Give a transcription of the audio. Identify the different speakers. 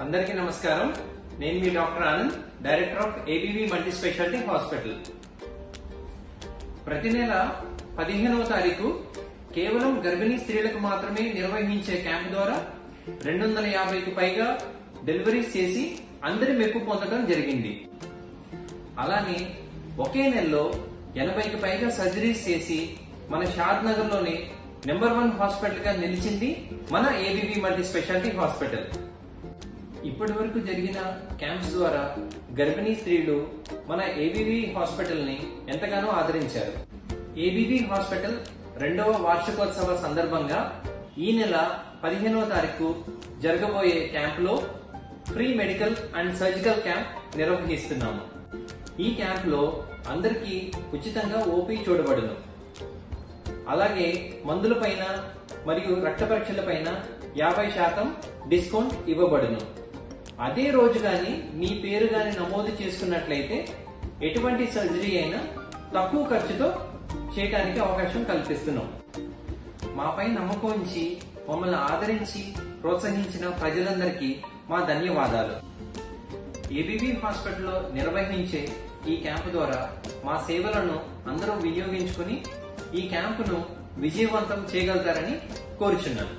Speaker 1: అందరికీ నమస్కారం. నేను మీ doctor Anand, director of ABV multi speciality hospital. ప్రతి నెల 15వ తారీఖు కేవలం గర్భిణీ స్త్రీలకు మాత్రమే నిర్వహించే క్యాంప్ ద్వారా 250కు పైగా డెలివరీస్ చేసి అందరి మెప్పు పొందడం జరిగింది. అలానే ఒకే నెలలో 80కి పైగా సర్జరీస్ చేసి మన షాద్ నగర్ లోని నెంబర్ 1 హాస్పిటల్ గా నిలిచింది మన ఏబీవీ మల్టీ స్పెషాలిటీ హాస్పిటల్. ఇప్పటి వరకు జరిగిన క్యాంప్స్ ద్వారా గర్భిణీ స్త్రీలు మన ఏబీవీ హాస్పిటల్ ని ఎంతగానో ఆదరించారు. ఏబీవీ హాస్పిటల్ 2వ వార్షికోత్సవ సందర్భంగా ఈ నెల 15వ తారీఖు జరగబోయే క్యాంప్ లో free medical and surgical camp నిర్వహిస్తున్నాము. ఈ క్యాంప్ లో అందరికీ ఉచితంగా ఓపీ చూడబడును. అలాగే మందుల పైన మరియు రక్త పరీక్షల పైన 50% డిస్కౌంట్ ఇవ్వబడును. అదే రోజు గాని మీ పేరు గాని నమోదు చేసుకున్నట్లయితే ఎటువంటి సర్జరీ అయినా తక్కువ ఖర్చుతో చేయడానికి అవకాశం కల్పిస్తున్నాం. మాపై నమ్మకం ఉంచి మమ్మల్ని ఆదరించి ప్రోత్సహించిన ప్రజలందరికీ మా ధన్యవాదాలు. ఏబీవీ హాస్పిటల్లో నిర్వహించే ఈ క్యాంపు ద్వారా మా సేవలను అందరూ వినియోగించుకుని ఈ క్యాంపును విజయవంతం చేయగలుగుతారని కోరుచున్నాను.